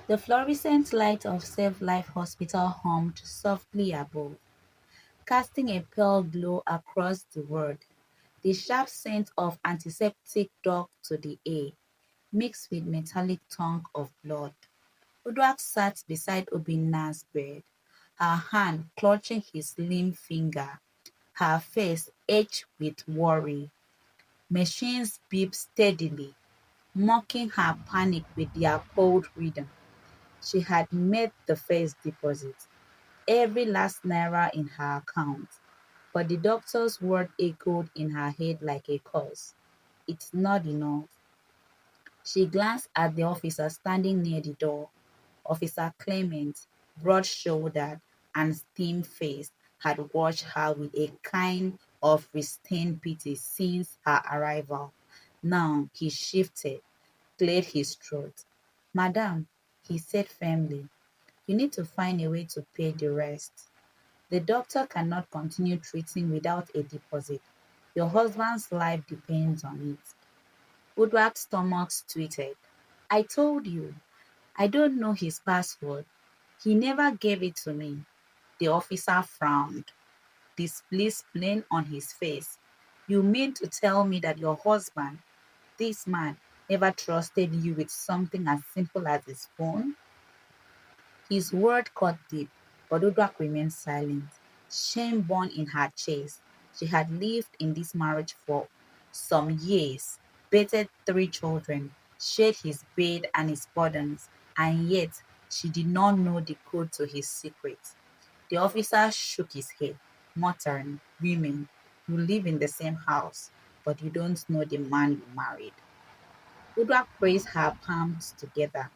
The fluorescent light of Save Life Hospital hummed softly above, casting a pale glow across the world. The sharp scent of antiseptic dog to the air, mixed with metallic tongue of blood. Uduak sat beside Obinna's bed, her hand clutching his slim finger, her face etched with worry. Machines beeped steadily, mocking her panic with their cold rhythm. She had made the first deposit, every last naira in her account, but the doctor's word echoed in her head like a curse. It's not enough. She glanced at the officer standing near the door. Officer Clement, broad-shouldered and steam-faced, had watched her with a kind of restrained pity since her arrival. Now he shifted, cleared his throat. "Madam," he said firmly, "you need to find a way to pay the rest. The doctor cannot continue treating without a deposit. Your husband's life depends on it." Woodward's stomach tweeted. "I told you, I don't know his password. He never gave it to me." The officer frowned, displeased plain on his face. "You mean to tell me that your husband, this man, never trusted you with something as simple as his phone?" His word cut deep, but Udrak remained silent, shame born in her chest. She had lived in this marriage for some years, bathed three children, shared his bed and his burdens, and yet she did not know the code to his secret. The officer shook his head, muttering, "Women, you live in the same house, but you don't know the man you married." Udrak pressed her palms together,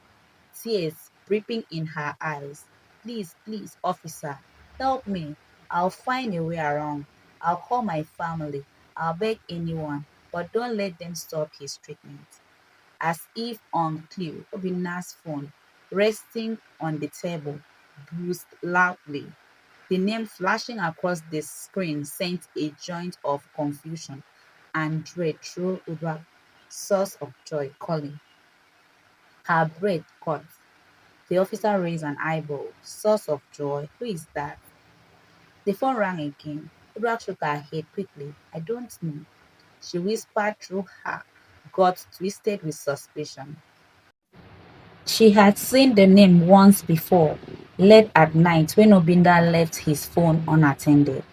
tears dripping in her eyes. "Please, please, officer, help me. I'll find a way around. I'll call my family. I'll beg anyone, but don't let them stop his treatment." As if on cue, Obina's phone, resting on the table, buzzed loudly. The name flashing across the screen sent a jolt of confusion and dread through Udra's source of joy, calling. Her breath caught. The officer raised an eyebrow. "Source of joy? Who is that?" The phone rang again. Udra shook her head quickly. "I don't know," she whispered through her gut twisted with suspicion. She had seen the name once before, late at night when Obinda left his phone unattended.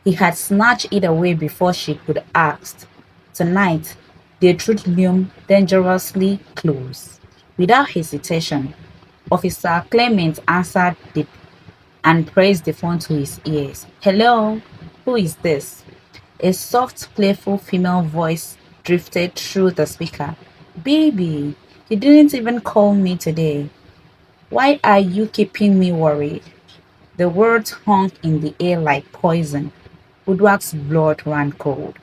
He had snatched it away before she could ask. Tonight, the truth loomed dangerously close. Without hesitation, Officer Clement answered and pressed the phone to his ears. "Hello, who is this?" A soft, playful female voice drifted through the speaker. "Baby, you didn't even call me today. Why are you keeping me worried?" The words hung in the air like poison. Woodward's blood ran cold.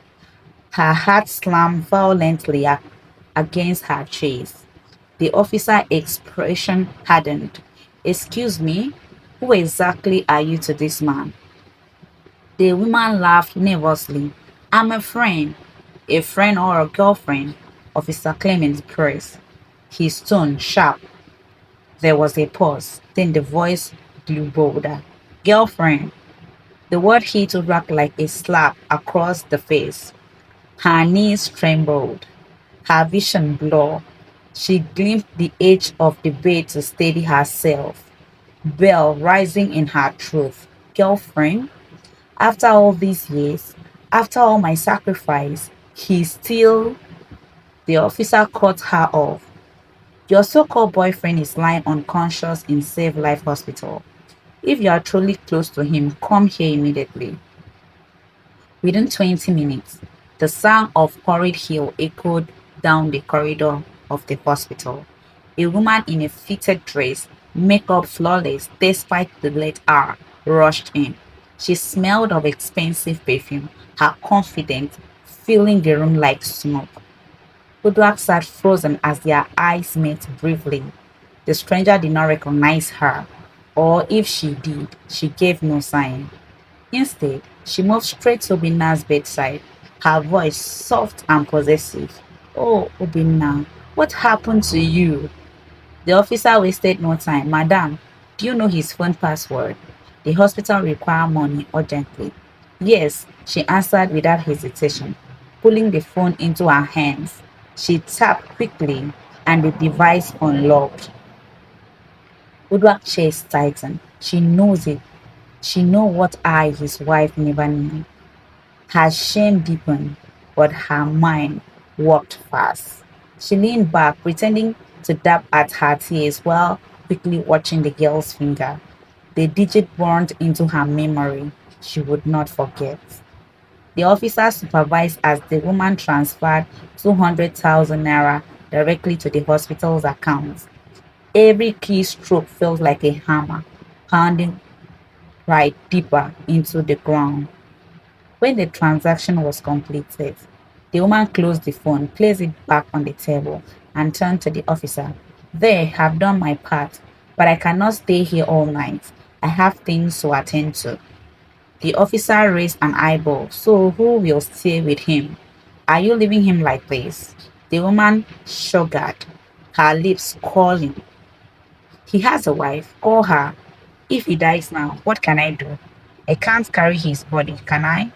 Her heart slammed violently against her chest. The officer's expression hardened. "Excuse me, who exactly are you to this man?" The woman laughed nervously. "I'm a friend." "A friend or a girlfriend?" Officer Clemens pressed, his tone sharp. There was a pause, then the voice grew bolder. "Girlfriend." The word hit Urak like a slap across the face. Her knees trembled, her vision blurred. She glimpsed the edge of the bed to steady herself, bell rising in her throat. "Girlfriend? After all these years, after all my sacrifice, he still..." The officer cut her off. "Your so-called boyfriend is lying unconscious in Save Life Hospital. If you are truly close to him, come here immediately." Within 20 minutes, the sound of hurried heel echoed down the corridor of the hospital. A woman in a fitted dress, makeup flawless despite the late hour, rushed in. She smelled of expensive perfume, her confidence filling the room like smoke. Woodward sat frozen as their eyes met briefly. The stranger did not recognize her, or if she did, she gave no sign. Instead, she moved straight to Obinna's bedside, her voice soft and possessive. "Oh, Obinna, what happened to you?" The officer wasted no time. Madam, do you know his phone password? The hospital require money urgently. Yes, she answered without hesitation, pulling the phone into her hands. She tapped quickly and the device unlocked. Woodward's chest tightened. She knows it. She knows what his wife never knew. Her shame deepened, but her mind worked fast. She leaned back, pretending to dab at her tears while quickly watching the girl's finger. The digit burned into her memory. She would not forget. The officer supervised as the woman transferred 200,000 naira directly to the hospital's account. Every keystroke felt like a hammer, pounding right deeper into the ground. When the transaction was completed, the woman closed the phone, placed it back on the table, and turned to the officer. There, have done my part, but I cannot stay here all night. I have things to attend to. The officer raised an eyebrow. So who will stay with him? Are you leaving him like this? The woman shuddered, her lips curling. He has a wife. Call her. If he dies now, what can I do? I can't carry his body, can I?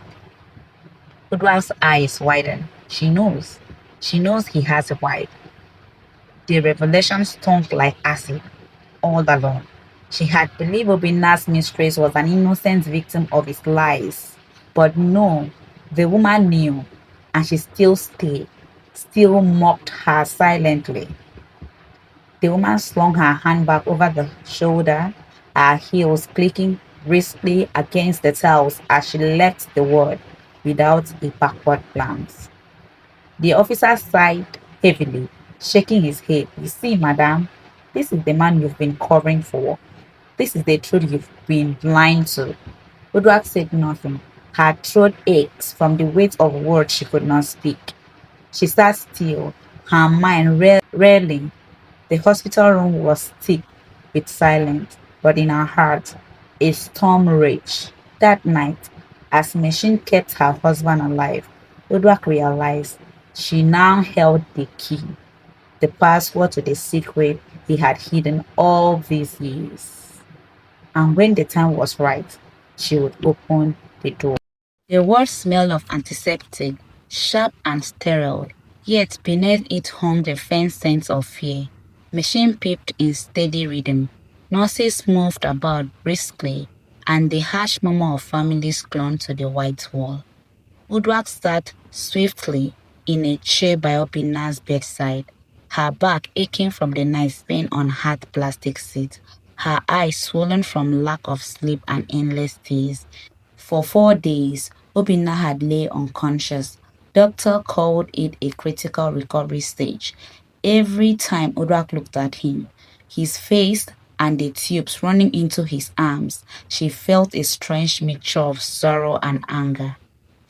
Udwal's eyes widened. She knows. She knows he has a wife. The revelation stunk like acid all along. She had believed Obina's mistress was an innocent victim of his lies. But no, the woman knew, and she still stayed, still mocked her silently. The woman slung her handbag over the shoulder, her heels clicking briskly against the tiles as she left the ward without a backward glance. The officer sighed heavily, shaking his head. You see, madam, this is the man you've been covering for. This is the truth you've been lying to. Woodward said nothing. Her throat ached from the weight of words she could not speak. She sat still, her mind reeling. The hospital room was thick with silence, but in her heart, a storm raged. That night, as Machine kept her husband alive, Udwak realized she now held the key, the password to the secret he had hidden all these years. And when the time was right, she would open the door. The word smelled of antiseptic, sharp and sterile, yet beneath it hung the faint sense of fear. Machine peeped in steady rhythm. Nurses moved about briskly, and the harsh murmur of families clung to the white wall. Woodward sat swiftly in a chair by Obina's bedside, her back aching from the night spent on hard plastic seat, her eyes swollen from lack of sleep and endless tears. For 4 days, Obinna had lay unconscious. Doctor called it a critical recovery stage. Every time Odrak looked at him, his face and the tubes running into his arms, she felt a strange mixture of sorrow and anger.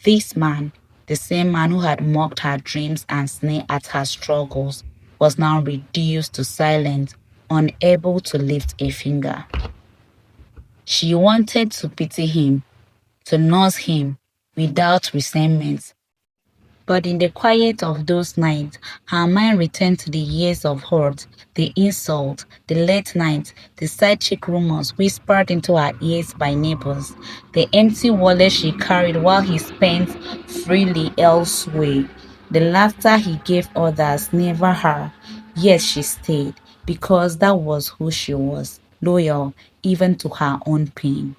This man, the same man who had mocked her dreams and sneered at her struggles, was now reduced to silence, unable to lift a finger. She wanted to pity him, to nurse him without resentment. But in the quiet of those nights, her mind returned to the years of hurt, the insult, the late nights, the side chick rumors whispered into her ears by neighbors, the empty wallet she carried while he spent freely elsewhere, the laughter he gave others, never her. Yet she stayed, because that was who she was, loyal even to her own pain.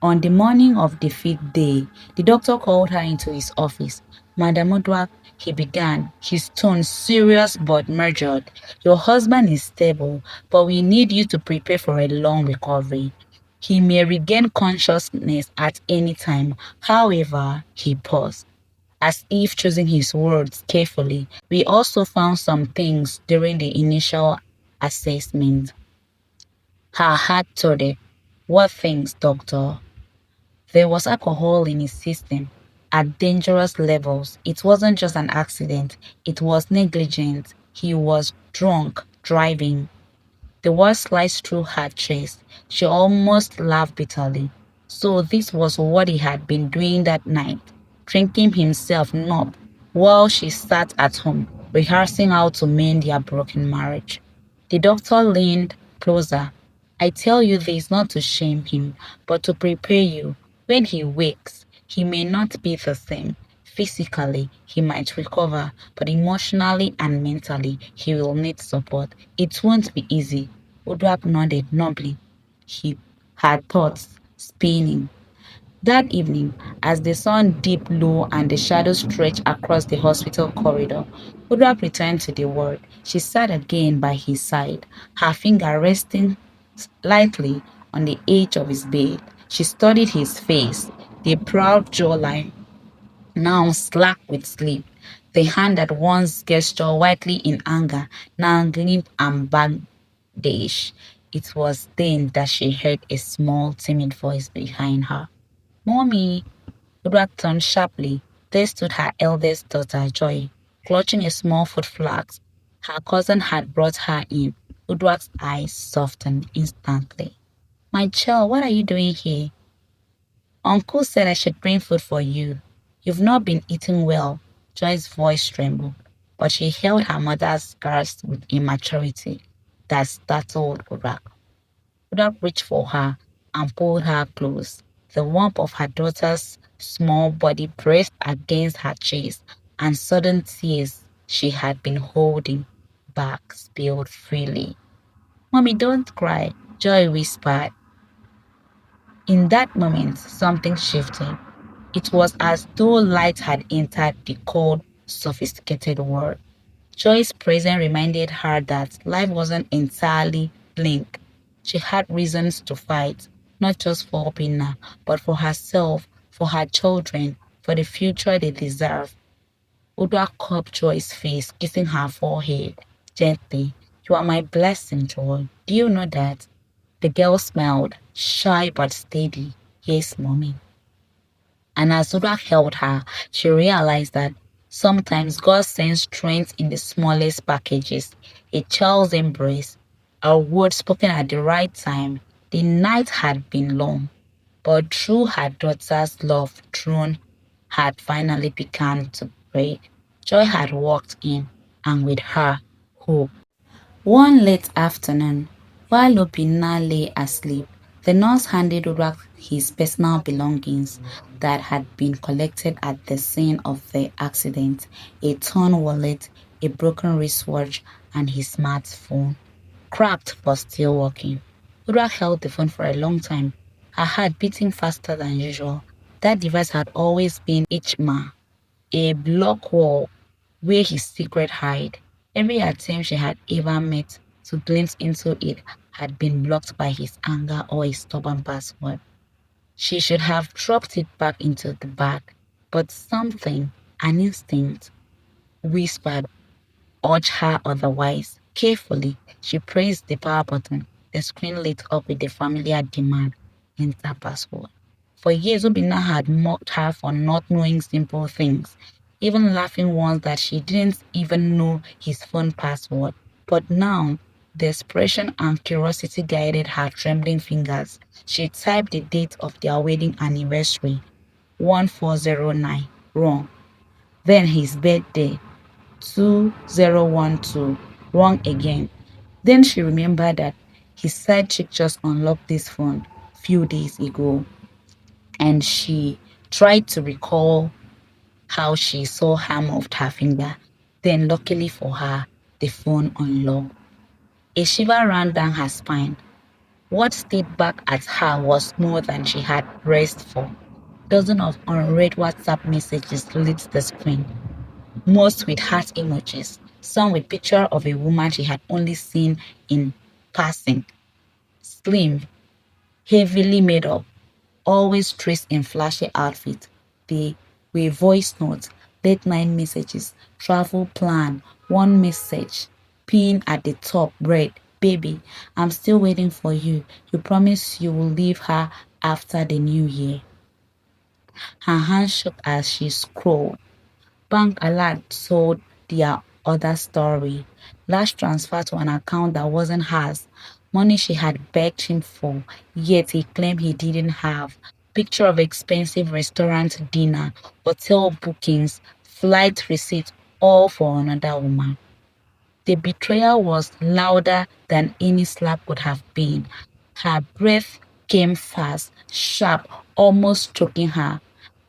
On the morning of the fifth day, the doctor called her into his office. Madam Odwak, he began, his tone serious but measured. Your husband is stable, but we need you to prepare for a long recovery. He may regain consciousness at any time. However, he paused, as if choosing his words carefully. We also found some things during the initial assessment. Her heart thudded. What things, doctor? There was alcohol in his system at dangerous levels. It wasn't just an accident, it was negligent. He was drunk, driving. The word sliced through her chest. She almost laughed bitterly. So this was what he had been doing that night, drinking himself numb while she sat at home, rehearsing how to mend their broken marriage. The doctor leaned closer. I tell you this not to shame him, but to prepare you. When he wakes, he may not be the same. Physically, he might recover, but emotionally and mentally, he will need support. It won't be easy. Udrak nodded numbly. He had thoughts spinning. That evening, as the sun dipped low and the shadows stretched across the hospital corridor, Udrak returned to the ward. She sat again by his side, her finger resting lightly on the edge of his bed. She studied his face, the proud jawline, now slack with sleep, the hand that once gestured widely in anger, now limp and bandaged. It was then that she heard a small, timid voice behind her. Mommy! Udrak turned sharply. There stood her eldest daughter, Joy, clutching a small food flask. Her cousin had brought her in. Udrak's eyes softened instantly. My child, what are you doing here? Uncle said I should bring food for you. You've not been eating well. Joy's voice trembled, but she held her mother's grasp with immaturity that startled Udrak. Udrak reached for her and pulled her close. The warmth of her daughter's small body pressed against her chest, and sudden tears she had been holding back spilled freely. Mommy, don't cry, Joy whispered. In that moment, something shifted. It was as though light had entered the cold, sophisticated world. Joy's presence reminded her that life wasn't entirely bleak. She had reasons to fight, not just for Obina, but for herself, for her children, for the future they deserve. Udwa cupped Joy's face, kissing her forehead gently. You are my blessing, Joy. Do you know that? The girl smiled, shy but steady. Yes, mommy. And as Udwa held her, she realized that sometimes God sends strength in the smallest packages. A child's embrace, a word spoken at the right time. The night had been long, but through her daughter's love, throne had finally begun to break. Joy had walked in, and with her, hope. One late afternoon, while Obinna lay asleep, the nurse handed Urak his personal belongings that had been collected at the scene of the accident, a torn wallet, a broken wristwatch, and his smartphone. Cracked but still working. Urak held the phone for a long time, her heart beating faster than usual. That device had always been Ichma, a block wall where his secret hide. Every attempt she had ever made to glimpse into it had been blocked by his anger or a stubborn password. She should have dropped it back into the bag, but something, an instinct, whispered, urged her otherwise. Carefully, she pressed the power button. The screen lit up with the familiar demand, enter password. For years, Obina had mocked her for not knowing simple things, even laughing once that she didn't even know his phone password. But now, desperation and curiosity guided her trembling fingers. She typed the date of their wedding anniversary, 1409, wrong. Then his birthday, 2012, wrong again. Then she remembered that his side chick just unlocked this phone few days ago, and she tried to recall how she saw her moved her finger. Then, luckily for her, the phone unlocked. A shiver ran down her spine. What stayed back at her was more than she had braced for. Dozens of unread WhatsApp messages lit the screen, most with heart emojis, some with picture of a woman she had only seen in passing, slim, heavily made up, always dressed in flashy outfits. They were voice notes, late night messages, travel plan, one message, pinned at the top read, Baby, I'm still waiting for you. You promise you will leave her after the new year. Her hand shook as she scrolled. Bank alert told their other story. Large transfer to an account that wasn't hers. Money she had begged him for, yet he claimed he didn't have. Picture of expensive restaurant dinner, hotel bookings, flight receipts, all for another woman. The betrayal was louder than any slap could have been. Her breath came fast, sharp, almost choking her.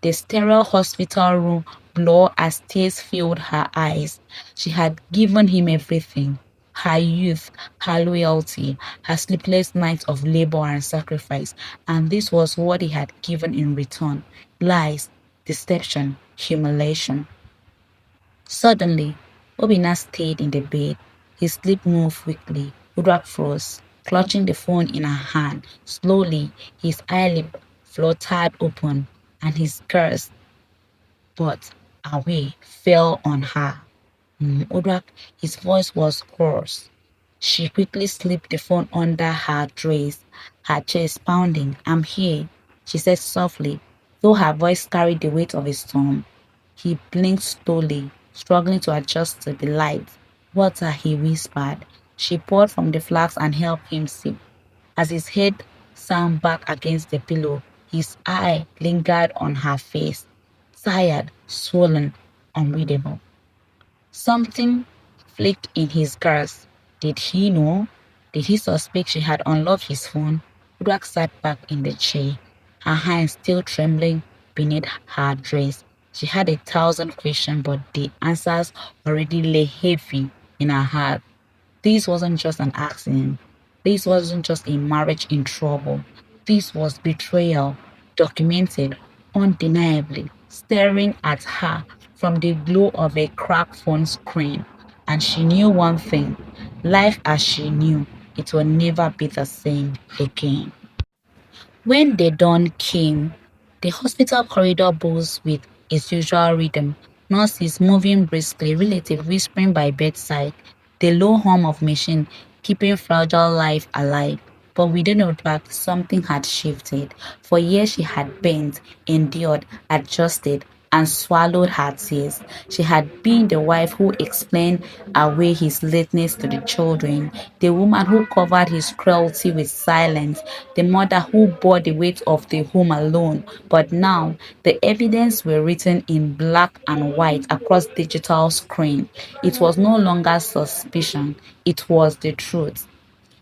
The sterile hospital room blew as tears filled her eyes. She had given him everything: her youth, her loyalty, her sleepless nights of labor and sacrifice, and this was what he had given in return: lies, deception, humiliation. Suddenly, Obina stayed in the bed. His lips moved quickly. Udrak froze, clutching the phone in her hand. Slowly, his eyelid fluttered open, and his curse, but away, fell on her. Udrak, his voice was hoarse. She quickly slipped the phone under her dress, her chest pounding. "I'm here," she said softly, though her voice carried the weight of a storm. He blinked slowly, struggling to adjust to the light. "Water," he whispered. She poured from the flask and helped him sip. As his head sank back against the pillow, his eye lingered on her face, tired, swollen, unreadable. Something flicked in his grasp. Did he know? Did he suspect she had unlocked his phone? Udrak sat back in the chair, her hands still trembling beneath her dress. She had 1,000 questions, but the answers already lay heavy in her heart. This wasn't just an accident. This wasn't just a marriage in trouble. This was betrayal, documented, undeniably, staring at her from the glow of a cracked phone screen. And she knew one thing: life as she knew it will never be the same again. When the dawn came, the hospital corridor buzzed with its usual rhythm. Nurses moving briskly, relatives whispering by bedside, the low hum of machine keeping fragile life alive. But within her back, something had shifted. For years she had bent, endured, adjusted, and swallowed her tears. She had been the wife who explained away his lateness to the children, the woman who covered his cruelty with silence, the mother who bore the weight of the home alone. But now, the evidence were written in black and white across digital screen. It was no longer suspicion, it was the truth.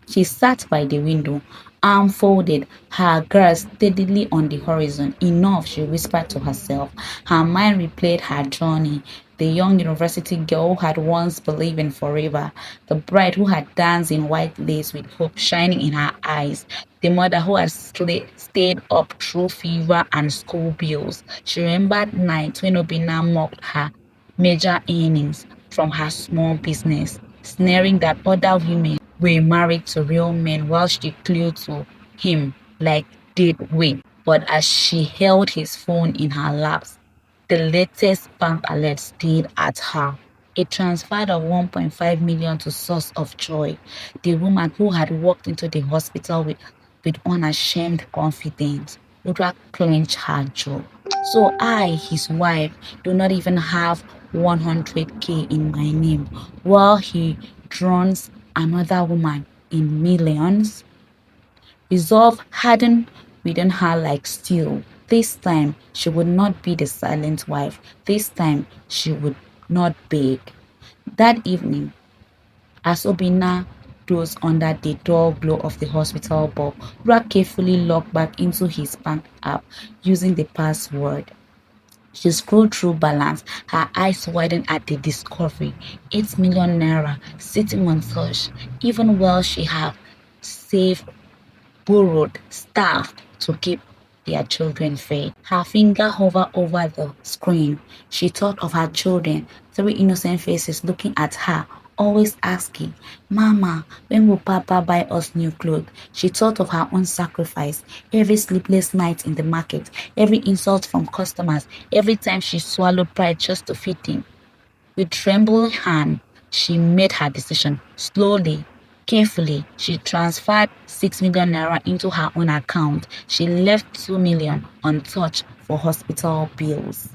She sat by the window, arm folded, her gaze steadily on the horizon. "Enough," she whispered to herself. Her mind replayed her journey. The young university girl who had once believed in forever, the bride who had danced in white lace with hope shining in her eyes, the mother who had stayed up through fever and school bills. She remembered nights when Obina mocked her major earnings from her small business, snaring that other women were married to real men while she clung to him like dead weight. But as she held his phone in her laps, the latest bank alert stared at her. A transfer of 1.5 million to source of joy. The woman who had walked into the hospital with unashamed confidence. Udra clenched her jaw. "So I, his wife, do not even have 100K in my name, while he drowns another woman in millions." Resolve hardened within her like steel. This time she would not be the silent wife. This time she would not beg. That evening, as Obina dozed under the dull glow of the hospital bulb, Ra carefully logged back into his bank app using the password. She scrolled through balance, her eyes widened at the discovery: 8 million naira sitting untouched, even while she had saved, borrowed, starved to keep their children fed. Her finger hovered over the screen. She thought of her children, three innocent faces looking at her, always asking, "Mama, when will Papa buy us new clothes?" She thought of her own sacrifice, every sleepless night in the market, every insult from customers, every time she swallowed pride just to feed them. With trembling hand, she made her decision. Slowly, carefully, she transferred 6 million naira into her own account. She left 2 million untouched for hospital bills.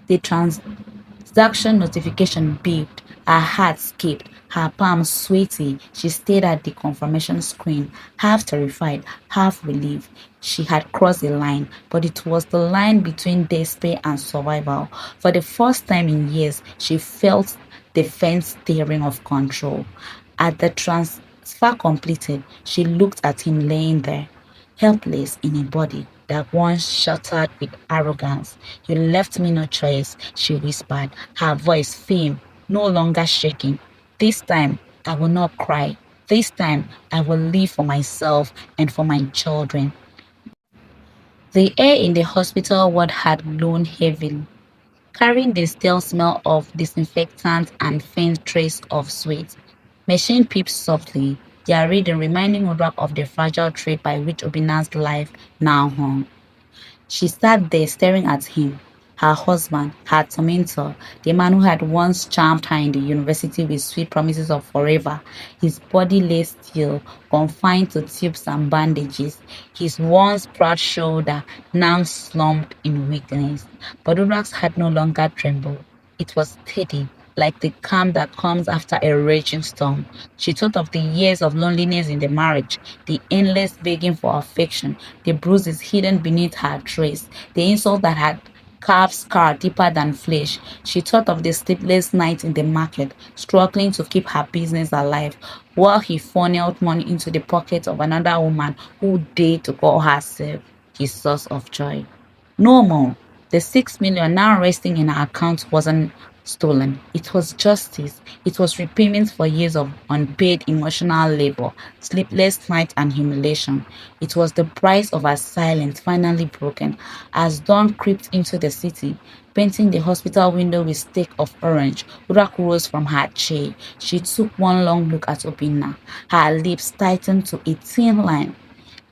The transaction notification beeped. Her heart skipped, her palms sweaty. She stared at the confirmation screen, half terrified, half relieved. She had crossed the line, but it was the line between despair and survival. For the first time in years, she felt the fence tearing of control. At the transfer completed, she looked at him laying there, helpless in a body that once shuddered with arrogance. You left me no choice, she whispered, her voice firm, no longer shaking. This time, I will not cry. This time, I will live for myself and for my children. The air in the hospital ward had blown heavily, carrying the stale smell of disinfectant and faint trace of sweat. Machine peeped softly, their rhythm reminding Udoak of the fragile thread by which Obina's life now hung. She sat there staring at him, her husband, her tormentor, the man who had once charmed her in the university with sweet promises of forever. His body lay still, confined to tubes and bandages, his once proud shoulder now slumped in weakness. But Urax had no longer trembled. It was steady, like the calm that comes after a raging storm. She thought of the years of loneliness in the marriage, the endless begging for affection, the bruises hidden beneath her dress, the insult that had carved scar deeper than flesh. She thought of the sleepless nights in the market, struggling to keep her business alive, while he funneled money into the pocket of another woman who dared to call herself his source of joy. No more. The 6 million now resting in her account wasn't stolen. It was justice. It was repayment for years of unpaid emotional labor, sleepless nights, and humiliation. It was the price of her silence finally broken. As dawn crept into the city, painting the hospital window with stake of orange, Urak rose from her chair. She took one long look at Obina. Her lips tightened to a thin line.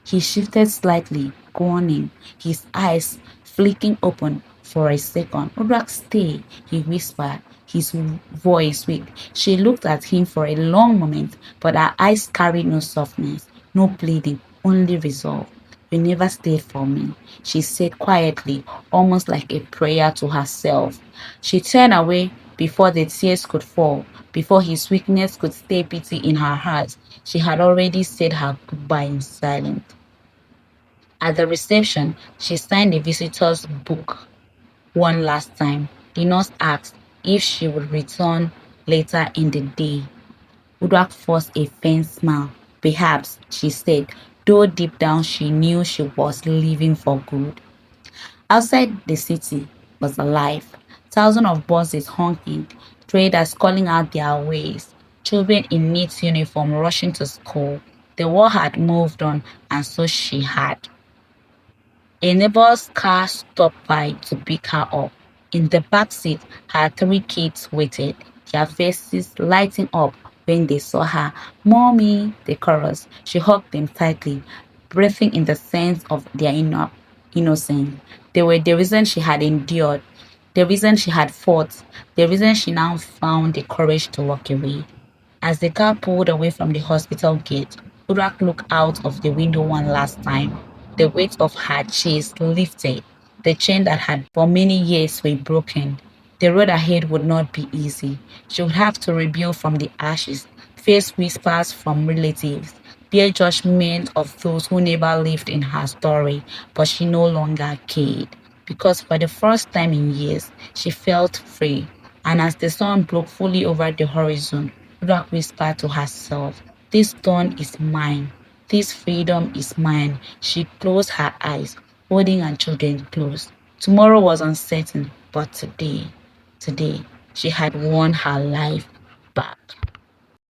He shifted slightly, groaning, his eyes flicking open for a second. Udrak, stay, he whispered, his voice weak. She looked at him for a long moment, but her eyes carried no softness, no pleading, only resolve. You never stayed for me, she said quietly, almost like a prayer to herself. She turned away before the tears could fall, before his weakness could stay pity in her heart. She had already said her goodbye in silence. At the reception, she signed the visitor's book one last time. The nurse asked if she would return later in the day. Udak forced a faint smile. Perhaps, she said, though deep down she knew she was leaving for good. Outside the city was alive. Thousands of buses honking, traders calling out their wares, children in neat uniform rushing to school. The war had moved on, and so she had. A neighbor's car stopped by to pick her up. In the back seat, her three kids waited, their faces lighting up when they saw her. Mommy, they chorused. She hugged them tightly, breathing in the sense of their innocence. They were the reason she had endured, the reason she had fought, the reason she now found the courage to walk away. As the car pulled away from the hospital gate, Urak looked out of the window one last time. The weight of her chest lifted. The chain that had for many years were broken. The road ahead would not be easy. She would have to rebuild from the ashes, face whispers from relatives, bear judgment of those who never lived in her story, but she no longer cared. Because for the first time in years, she felt free. And as the sun broke fully over the horizon, Urak whispered to herself, this dawn is mine. This freedom is mine. She closed her eyes, holding her children close. Tomorrow was uncertain, but today, she had won her life back.